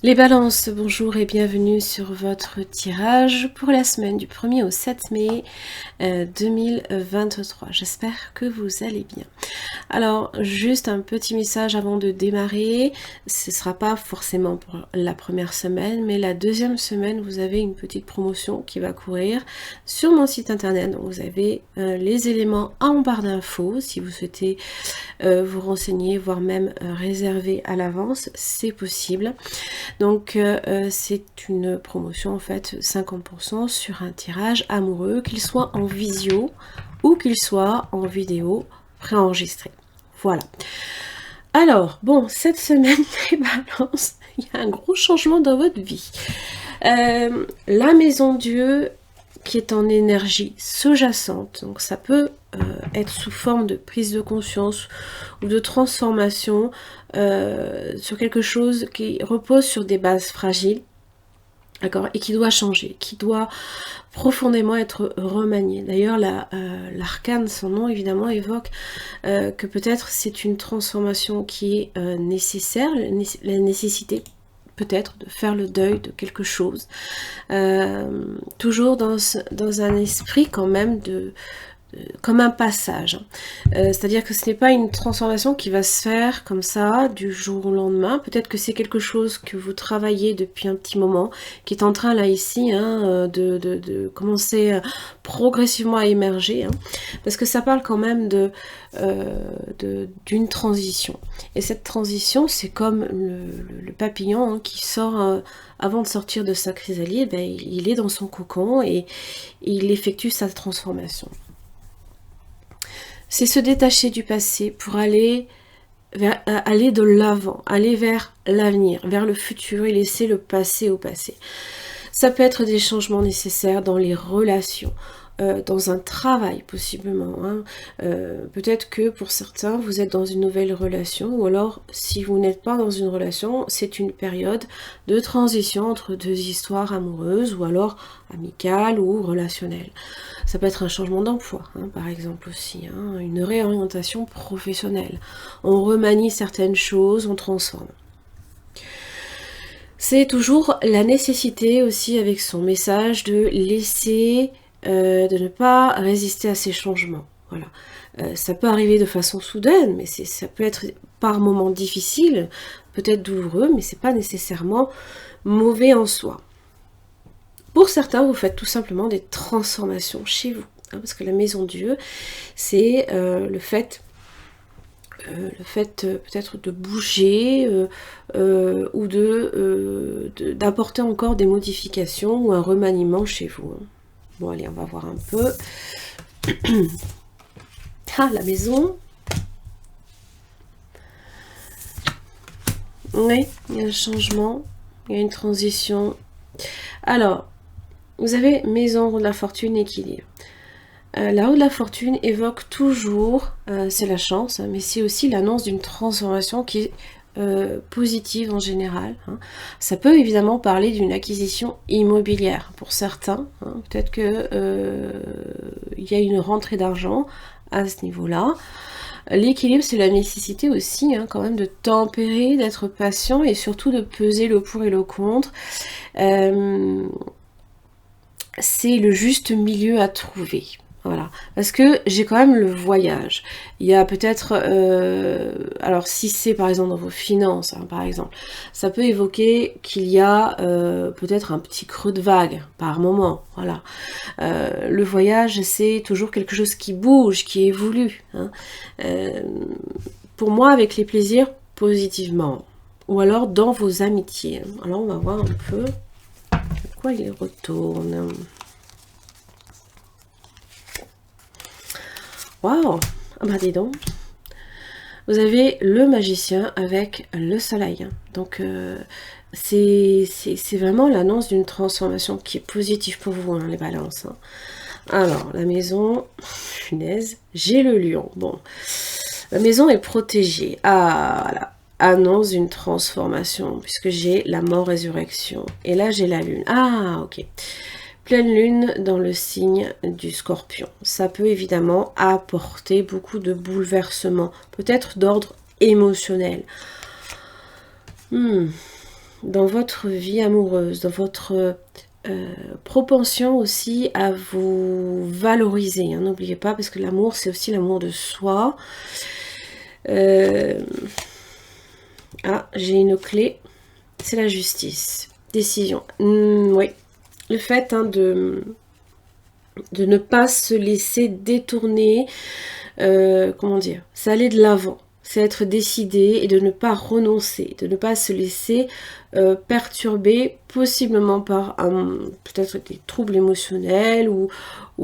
Les balances, bonjour et bienvenue sur votre tirage pour la semaine du 1er au 7 mai 2023. J'espère que vous allez bien. Alors, juste un petit message avant de démarrer. Ce ne sera pas forcément pour la première semaine, mais la deuxième semaine, vous avez une petite promotion qui va courir sur mon site internet. Donc, vous avez les éléments en barre d'infos si vous souhaitez vous renseigner, voire même réserver à l'avance, c'est possible. Donc c'est une promotion en fait 50% sur un tirage amoureux, qu'il soit en visio ou qu'il soit en vidéo préenregistré. Voilà. Alors, bon, cette semaine, les balances, il y a un gros changement dans votre vie. La maison Dieu qui est en énergie sous-jacente, donc ça peut être sous forme de prise de conscience ou de transformation sur quelque chose qui repose sur des bases fragiles, d'accord, et qui doit changer, qui doit profondément être remanié. D'ailleurs, l'arcane, son nom évidemment, évoque que peut-être c'est une transformation qui est nécessaire, la nécessité peut-être de faire le deuil de quelque chose, toujours dans un esprit quand même comme un passage. C'est-à-dire que ce n'est pas une transformation qui va se faire comme ça du jour au lendemain. Peut-être que c'est quelque chose que vous travaillez depuis un petit moment, qui est en train là ici de commencer progressivement à émerger, parce que ça parle quand même d'une transition. Et cette transition, c'est comme le papillon qui sort avant de sortir de sa chrysalide, il est dans son cocon et il effectue sa transformation. C'est se détacher du passé pour aller de l'avant, aller vers l'avenir, vers le futur et laisser le passé au passé. Ça peut être des changements nécessaires dans les relations, dans un travail possiblement. Peut-être que pour certains, vous êtes dans une nouvelle relation, ou alors si vous n'êtes pas dans une relation, c'est une période de transition entre deux histoires amoureuses, ou alors amicales ou relationnelles. Ça peut être un changement d'emploi, par exemple aussi, une réorientation professionnelle. On remanie certaines choses, on transforme. C'est toujours la nécessité aussi avec son message de laisser, de ne pas résister à ces changements. Voilà. Ça peut arriver de façon soudaine, mais ça peut être par moments difficile, peut-être douloureux, mais c'est pas nécessairement mauvais en soi. Pour certains, vous faites tout simplement des transformations chez vous, parce que la maison Dieu, c'est le fait peut-être de bouger ou d'apporter encore des modifications ou un remaniement chez vous. Bon, allez, on va voir un peu. Ah, la maison. Oui, il y a un changement, il y a une transition. Alors, vous avez maison de la fortune, équilibre. La roue de la fortune évoque toujours, c'est la chance, mais c'est aussi l'annonce d'une transformation qui est positive en général. Ça peut évidemment parler d'une acquisition immobilière pour certains. Peut-être que il y a une rentrée d'argent à ce niveau-là. L'équilibre, c'est la nécessité aussi quand même de tempérer, d'être patient et surtout de peser le pour et le contre. C'est le juste milieu à trouver. Voilà, parce que j'ai quand même le voyage. Il y a peut-être, alors si c'est par exemple dans vos finances, par exemple, ça peut évoquer qu'il y a peut-être un petit creux de vague par moment. Voilà, le voyage, c'est toujours quelque chose qui bouge, qui évolue. Pour moi, avec les plaisirs, positivement, ou alors dans vos amitiés. Alors on va voir un peu quoi il retourne. Waouh! Ah bah dis donc. Vous avez le magicien avec le soleil. Donc c'est vraiment l'annonce d'une transformation qui est positive pour vous, les balances. Alors, la maison, punaise, j'ai le lion. Bon, la maison est protégée. Ah, voilà. Annonce d'une transformation, puisque j'ai la mort-résurrection. Et là, j'ai la lune. Ah, ok. Pleine lune dans le signe du Scorpion. Ça peut évidemment apporter beaucoup de bouleversements, peut-être d'ordre émotionnel. dans votre vie amoureuse, dans votre propension aussi à vous valoriser. Hein, n'oubliez pas, parce que l'amour, c'est aussi l'amour de soi. Ah, j'ai une clé. C'est la justice. Décision. Oui. Le fait de ne pas se laisser détourner. Comment dire? C'est aller de l'avant. C'est être décidé et de ne pas renoncer. De ne pas se laisser perturber, possiblement par peut-être des troubles émotionnels ou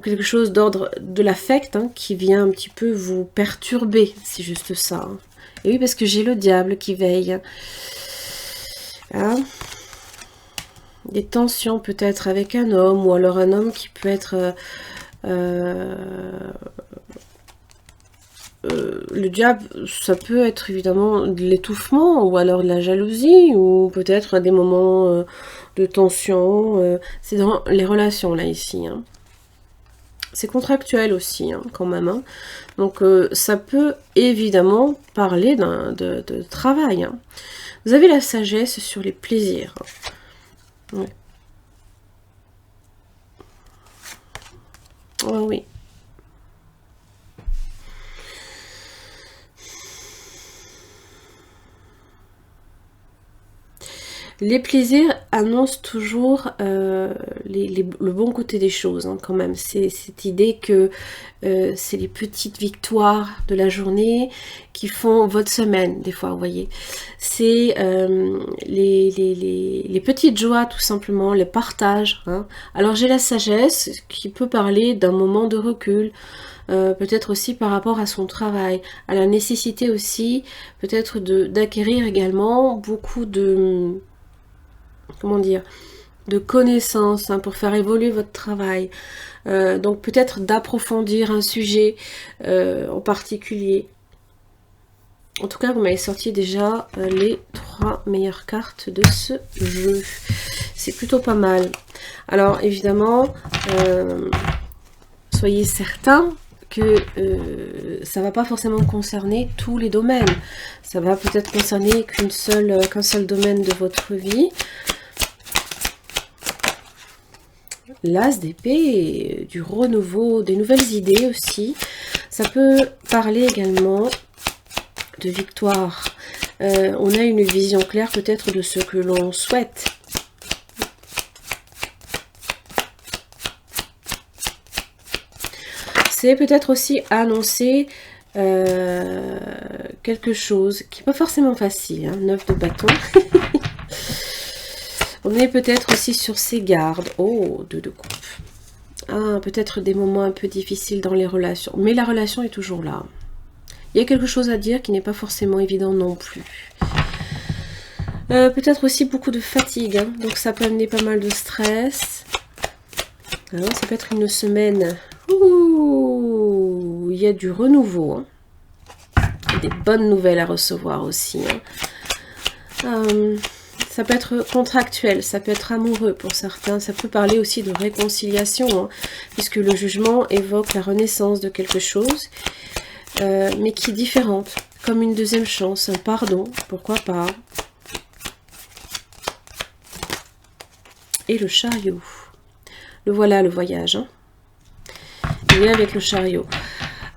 quelque chose d'ordre de l'affect qui vient un petit peu vous perturber. C'est juste ça. Hein. Et oui, parce que j'ai le diable qui veille. Hein? Des tensions peut-être avec un homme, ou alors un homme qui peut être... le diable, ça peut être évidemment de l'étouffement, ou alors de la jalousie, ou peut-être des moments de tension. C'est dans les relations, là, ici. Hein. C'est contractuel aussi, hein, quand même. Hein. Donc, ça peut évidemment parler de travail. Hein. Vous avez la sagesse sur les plaisirs. Ouais. Oh, oui. Les plaisirs annoncent toujours le bon côté des choses, hein, quand même. C'est cette idée que c'est les petites victoires de la journée qui font votre semaine, des fois, vous voyez. C'est les petites joies, tout simplement, les partages. Hein. Alors, j'ai la sagesse qui peut parler d'un moment de recul, peut-être aussi par rapport à son travail, à la nécessité aussi, peut-être d'acquérir également beaucoup de... comment dire, de connaissances pour faire évoluer votre travail. Donc peut-être d'approfondir un sujet en particulier. En tout cas, vous m'avez sorti déjà les 3 meilleures cartes de ce jeu. C'est plutôt pas mal. Alors évidemment, soyez certains que ça va pas forcément concerner tous les domaines. Ça va peut-être concerner qu'un seul domaine de votre vie. L'as d'épée, du renouveau, des nouvelles idées aussi. Ça peut parler également de victoire. On a une vision claire peut-être de ce que l'on souhaite. C'est peut-être aussi annoncer quelque chose qui n'est pas forcément facile. Hein, 9 de bâton. On est peut-être aussi sur ses gardes. Oh, 2 de coupe. Ah, peut-être des moments un peu difficiles dans les relations. Mais la relation est toujours là. Il y a quelque chose à dire qui n'est pas forcément évident non plus. Peut-être aussi beaucoup de fatigue. Hein, donc ça peut amener pas mal de stress. Alors, ça peut être une semaine où il y a du renouveau. Hein. Des bonnes nouvelles à recevoir aussi. Hein. Ça peut être contractuel, ça peut être amoureux pour certains, ça peut parler aussi de réconciliation, hein, puisque le jugement évoque la renaissance de quelque chose, mais qui est différente, comme une deuxième chance, un pardon, pourquoi pas. Et le chariot. Le voilà, le voyage. Hein. Il est avec le chariot.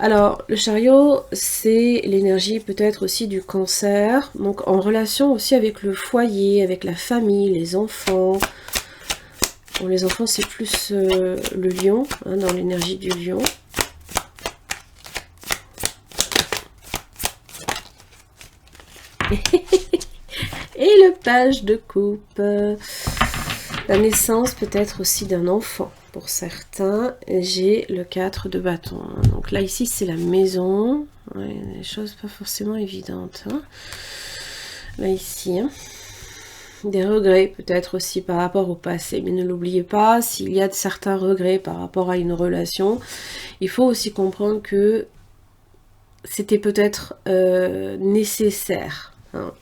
Alors, le chariot, c'est l'énergie peut-être aussi du cancer, donc en relation aussi avec le foyer, avec la famille, les enfants. Bon, les enfants, c'est plus le lion, hein, dans l'énergie du lion. Et le page de coupe. La naissance peut-être aussi d'un enfant. Pour certains, j'ai le 4 de bâton. Donc là, ici, c'est la maison. Ouais, des choses pas forcément évidentes. Hein. Là, ici, hein. Des regrets peut-être aussi par rapport au passé. Mais ne l'oubliez pas, s'il y a de certains regrets par rapport à une relation, il faut aussi comprendre que c'était peut-être nécessaire. Hein.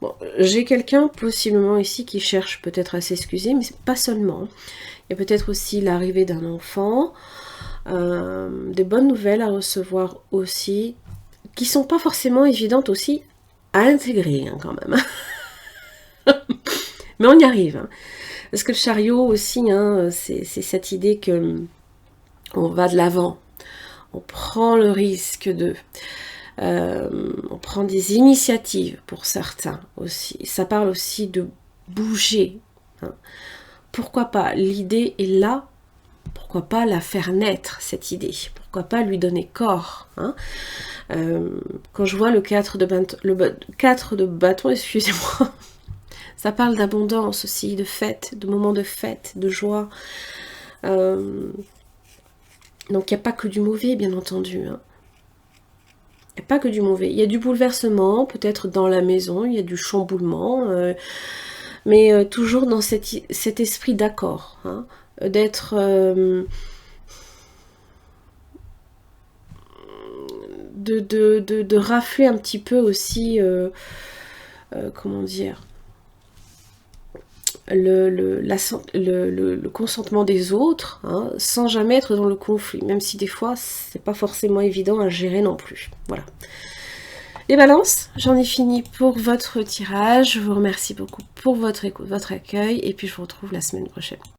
Bon, j'ai quelqu'un possiblement ici qui cherche peut-être à s'excuser, mais pas seulement. Il y a peut-être aussi l'arrivée d'un enfant, des bonnes nouvelles à recevoir aussi, qui sont pas forcément évidentes aussi à intégrer hein, quand même. Mais on y arrive, hein. Parce que le chariot aussi, hein, c'est cette idée que on va de l'avant, on prend le risque de... on prend des initiatives pour certains aussi. Ça parle aussi de bouger, hein. Pourquoi pas? L'idée est là. Pourquoi pas la faire naître, cette idée? Pourquoi pas lui donner corps, hein? Quand je vois le 4 de bâton, excusez-moi, ça parle d'abondance aussi, de fête, de moments de fête, de joie. Donc il n'y a pas que du mauvais, bien entendu, hein. Il n'y a pas que du mauvais. Il y a du bouleversement, peut-être dans la maison, il y a du chamboulement, mais toujours dans cet esprit d'accord, hein, d'être... de rafler un petit peu aussi, comment dire, le consentement des autres, hein, sans jamais être dans le conflit, même si des fois c'est pas forcément évident à gérer non plus. Voilà. Les balances, j'en ai fini pour votre tirage. Je vous remercie beaucoup pour votre écoute, votre accueil, et puis je vous retrouve la semaine prochaine.